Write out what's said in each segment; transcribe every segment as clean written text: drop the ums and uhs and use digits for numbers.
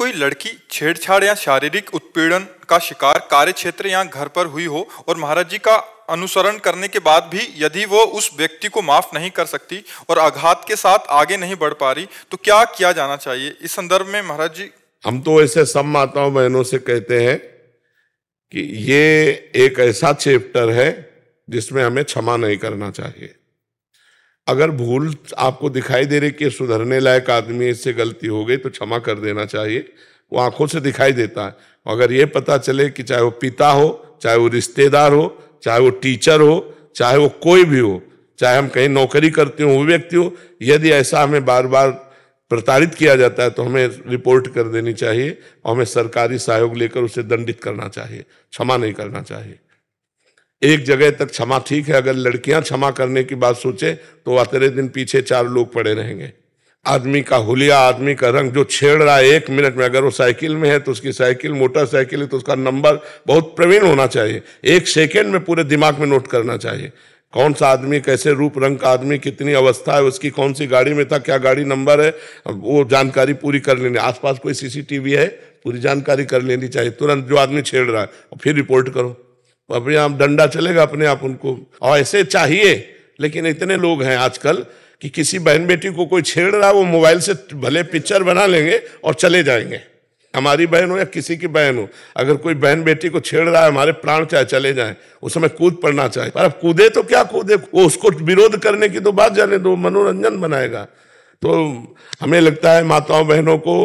कोई लड़की छेड़छाड़ या शारीरिक उत्पीड़न का शिकार कार्य क्षेत्र या घर पर हुई हो और महाराज जी का अनुसरण करने के बाद भी यदि वो उस व्यक्ति को माफ नहीं कर सकती और आघात के साथ आगे नहीं बढ़ पा रही, तो क्या किया जाना चाहिए? इस संदर्भ में महाराज जी। हम तो ऐसे सब माताओं बहनों से कहते हैं कि ये एक ऐसा चैप्टर है जिसमें हमें क्षमा नहीं करना चाहिए। अगर भूल आपको दिखाई दे रही कि सुधरने लायक आदमी, इससे गलती हो गई, तो क्षमा कर देना चाहिए। वो आंखों से दिखाई देता है। अगर ये पता चले कि चाहे वो पिता हो, चाहे वो रिश्तेदार हो, चाहे वो टीचर हो, चाहे वो कोई भी हो, चाहे हम कहीं नौकरी करते हो वो व्यक्ति हो, यदि ऐसा हमें बार बार प्रताड़ित किया जाता है तो हमें रिपोर्ट कर देनी चाहिए और हमें सरकारी सहयोग लेकर उसे दंडित करना चाहिए, क्षमा नहीं करना चाहिए। एक जगह तक क्षमा ठीक है। अगर लड़कियां क्षमा करने की बात सोचे तो आते दिन पीछे 4 लोग पड़े रहेंगे। आदमी का हुलिया, आदमी का रंग जो छेड़ रहा है 1 मिनट में, अगर वो साइकिल में है तो उसकी साइकिल मोटरसाइकिल है तो उसका नंबर बहुत प्रवीण होना चाहिए। 1 सेकेंड में पूरे दिमाग में नोट करना चाहिए कौन सा आदमी, कैसे रूप रंग का आदमी, कितनी अवस्था है उसकी, कौन सी गाड़ी में था, क्या गाड़ी नंबर है, वो जानकारी पूरी कर लेनी। आसपास कोई सीसीटीवी है, पूरी जानकारी कर लेनी चाहिए तुरंत, जो आदमी छेड़ रहा है, और फिर रिपोर्ट करो। अपने आप डंडा चलेगा अपने आप उनको, और ऐसे चाहिए। लेकिन इतने लोग हैं आजकल कि किसी बहन बेटी को कोई छेड़ रहा है, वो मोबाइल से भले पिक्चर बना लेंगे और चले जाएंगे। हमारी बहन हो या किसी की बहन हो, अगर कोई बहन बेटी को छेड़ रहा है, हमारे प्राण चाहे चले जाएं, उस समय कूद पड़ना चाहिए। पर अब कूदे तो क्या कूदे, वो उसको विरोध करने की तो बात जाने दो, मनोरंजन बनाएगा। तो हमें लगता है माताओं बहनों को,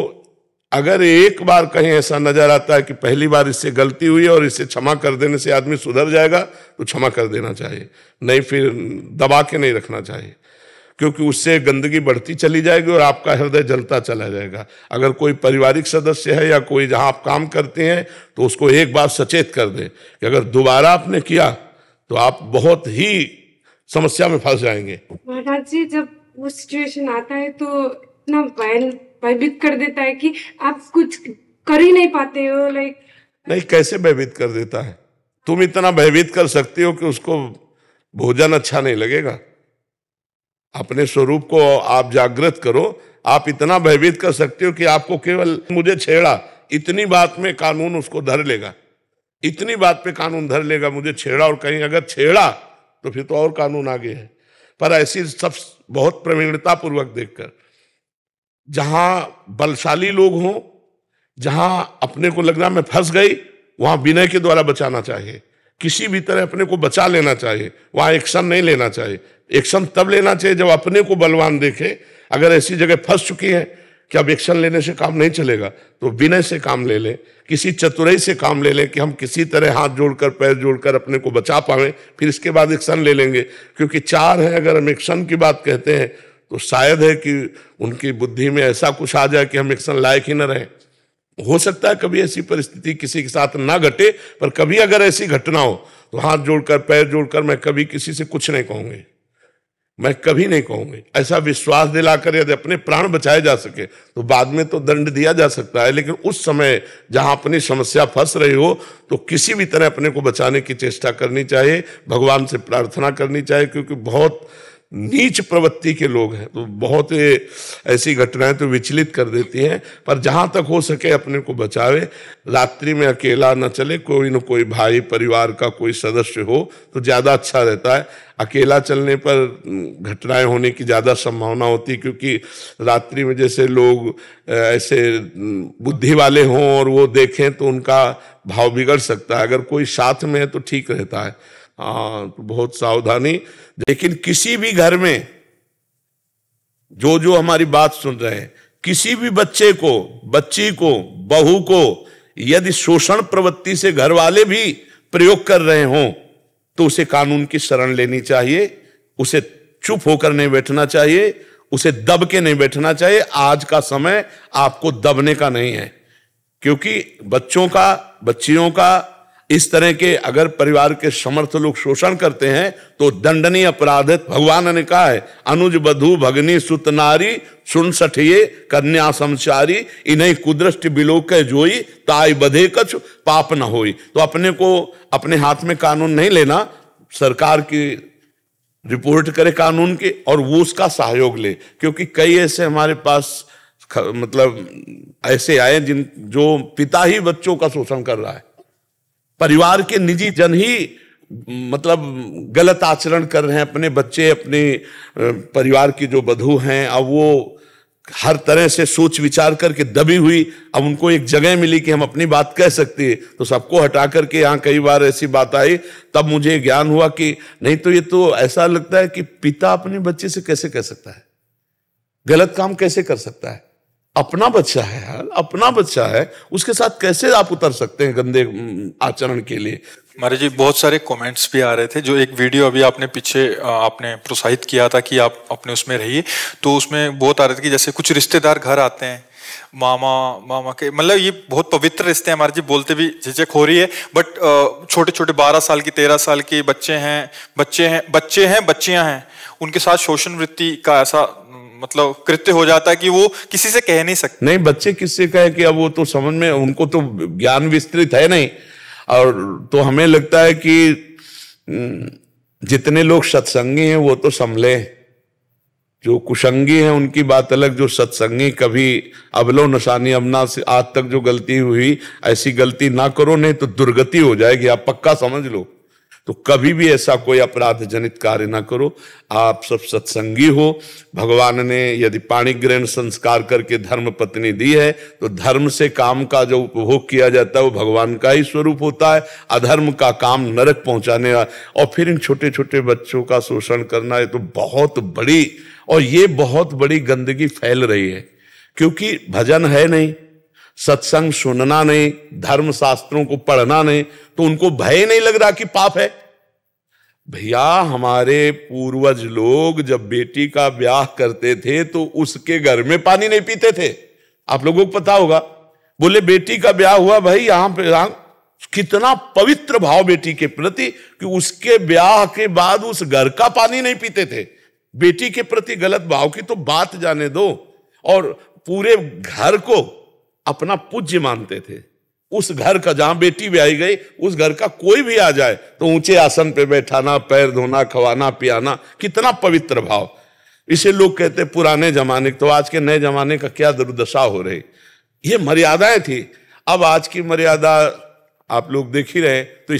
अगर एक बार कहीं ऐसा नजर आता है कि पहली बार इससे गलती हुई है और इसे क्षमा कर देने से आदमी सुधर जाएगा, तो क्षमा कर देना चाहिए, नहीं फिर दबा के नहीं रखना चाहिए, क्योंकि उससे गंदगी बढ़ती चली जाएगी और आपका हृदय जलता चला जाएगा। अगर कोई पारिवारिक सदस्य है या कोई जहां आप काम करते हैं तो उसको एक बार सचेत कर दें कि अगर दोबारा आपने किया तो आप बहुत ही समस्या में फंस जाएंगे। महाराज जी, जब वो सिचुएशन आता है तो इतना भयभीत कर देता है कि आप कुछ कर ही नहीं पाते हो। नहीं, कैसे भयभीत कर देता है? तुम इतना भयभीत कर सकती हो कि उसको भोजन अच्छा नहीं लगेगा। अपने स्वरूप को आप जागृत करो। आप इतना भयभीत कर सकते हो कि आपको केवल मुझे छेड़ा, इतनी बात में कानून उसको धर लेगा, इतनी बात पे कानून धर लेगा, मुझे छेड़ा, और कहीं अगर छेड़ा तो फिर तो और कानून आगे है। पर ऐसी सब बहुत प्रवीणता पूर्वक देखकर, जहां बलशाली लोग हों, जहां अपने को लगना मैं फंस गई, वहां विनय के द्वारा बचाना चाहिए। किसी भी तरह अपने को बचा लेना चाहिए, वहां एक्शन नहीं लेना चाहिए। एक्शन तब लेना चाहिए जब अपने को बलवान देखे। अगर ऐसी जगह फंस चुकी है कि अब एक्शन लेने से काम नहीं चलेगा, तो विनय से काम ले लें, किसी चतुराई से काम ले लें कि हम किसी तरह हाथ जोड़कर पैर जोड़कर अपने को बचा पाएं, फिर इसके बाद एक्शन ले लेंगे। क्योंकि 4 हैं, अगर हम एक्शन की बात कहते हैं तो शायद है कि उनकी बुद्धि में ऐसा कुछ आ जाए कि हम एक्शन लायक ही न रहें। हो सकता है कभी ऐसी परिस्थिति किसी के साथ ना घटे, पर कभी अगर ऐसी घटना हो तो हाथ जोड़कर पैर जोड़कर मैं कभी किसी से कुछ नहीं कहूंगी, मैं कभी नहीं कहूंगी। ऐसा विश्वास दिलाकर यदि अपने प्राण बचाए जा सके तो बाद में तो दंड दिया जा सकता है, लेकिन उस समय जहां अपनी समस्या फंस रही हो तो किसी भी तरह अपने को बचाने की चेष्टा करनी चाहिए, भगवान से प्रार्थना करनी चाहिए। क्योंकि बहुत नीच प्रवृत्ति के लोग हैं, तो बहुत ऐसी घटनाएं तो विचलित कर देती हैं। पर जहां तक हो सके अपने को बचावे। रात्रि में अकेला न चले, कोई न कोई भाई परिवार का कोई सदस्य हो तो ज्यादा अच्छा रहता है। अकेला चलने पर घटनाएं होने की ज्यादा संभावना होती है, क्योंकि रात्रि में जैसे लोग ऐसे बुद्धि वाले हों और वो देखें तो उनका भाव बिगड़ सकता है। अगर कोई साथ में है तो ठीक रहता है, हाँ, तो बहुत सावधानी। लेकिन किसी भी घर में जो हमारी बात सुन रहे हैं, किसी भी बच्चे को, बच्ची को, बहू को यदि शोषण प्रवृत्ति से घर वाले भी प्रयोग कर रहे हों तो उसे कानून की शरण लेनी चाहिए। उसे चुप होकर नहीं बैठना चाहिए, उसे दब के नहीं बैठना चाहिए। आज का समय आपको दबने का नहीं है, क्योंकि बच्चों का, बच्चियों का इस तरह के अगर परिवार के समर्थ लोग शोषण करते हैं तो दंडनीय अपराध है। भगवान ने कहा है, अनुज बधू भगनी सुत नारी सुन सठिए कन्या समचारी, इन्हीं कुदृष्टि बिलोक जोई ताई बधे कछ पाप न होई। तो अपने को अपने हाथ में कानून नहीं लेना, सरकार की रिपोर्ट करे कानून की और वो उसका सहयोग ले। क्योंकि कई ऐसे हमारे पास मतलब ऐसे आए जो पिता ही बच्चों का शोषण कर रहा है, परिवार के निजी जन ही मतलब गलत आचरण कर रहे हैं, अपने बच्चे, अपने परिवार की जो वधू हैं, अब वो हर तरह से सोच विचार करके दबी हुई, अब उनको एक जगह मिली कि हम अपनी बात कह सकते हैं, तो सबको हटा करके यहाँ कई बार ऐसी बात आई, तब मुझे ज्ञान हुआ कि नहीं तो ये तो ऐसा लगता है कि पिता अपने बच्चे से कैसे कह सकता है, गलत काम कैसे कर सकता है, अपना बच्चा है यार, अपना बच्चा है, उसके साथ कैसे आप उतर सकते हैं गंदे आचरण के लिए। महाराज जी बहुत सारे कमेंट्स भी आ रहे थे, जो एक वीडियो अभी आपने पीछे आपने प्रोत्साहित किया था कि आप अपने उसमें रहिए, तो उसमें बहुत आ रहे थे कि जैसे कुछ रिश्तेदार घर आते हैं, मामा के, मतलब ये बहुत पवित्र रिश्ते हैं, महाराज जी बोलते भी झिझक हो रही है, बट छोटे छोटे 12 साल की 13 साल के बच्चियां हैं, उनके साथ शोषण वृत्ति का ऐसा मतलब कृत्य हो जाता है कि वो किसी से कह नहीं सकते। नहीं, बच्चे किससे कहे कि अब वो तो समझ में, उनको तो ज्ञान विस्तृत है नहीं, और तो हमें लगता है कि जितने लोग सत्संगी हैं वो तो संभले, जो कुसंगी हैं उनकी बात अलग, जो सत्संगी कभी अबलो नशानी अमना से आज तक जो गलती हुई, ऐसी गलती ना करो नहीं तो दुर्गति हो जाएगी, आप पक्का समझ लो। तो कभी भी ऐसा कोई अपराध जनित कार्य ना करो, आप सब सत्संगी हो। भगवान ने यदि पाणी ग्रहण संस्कार करके धर्म पत्नी दी है, तो धर्म से काम का जो उपभोग किया जाता है वो भगवान का ही स्वरूप होता है, अधर्म का काम नरक पहुंचाने का। और फिर इन छोटे छोटे बच्चों का शोषण करना है तो बहुत बड़ी, और ये बहुत बड़ी गंदगी फैल रही है, क्योंकि भजन है नहीं, सत्संग सुनना नहीं, धर्म शास्त्रों को पढ़ना नहीं, तो उनको भय नहीं लग रहा कि पाप है। भैया हमारे पूर्वज लोग जब बेटी का ब्याह करते थे तो उसके घर में पानी नहीं पीते थे, आप लोगों को पता होगा। बोले बेटी का ब्याह हुआ भाई, यहां पे कितना पवित्र भाव बेटी के प्रति कि उसके ब्याह के बाद उस घर का पानी नहीं पीते थे। बेटी के प्रति गलत भाव की तो बात जाने दो, और पूरे घर को अपना पूज्य मानते थे। उस घर का, जहां बेटी ब्याही गई, उस घर का कोई भी आ जाए तो ऊंचे आसन पे बैठाना, पैर धोना, खवाना पियाना, कितना पवित्र भाव। इसे लोग कहते पुराने जमाने, तो आज के नए जमाने का क्या दुर्दशा हो रही। ये मर्यादाएं थी, अब आज की मर्यादा आप लोग देख ही रहे। तो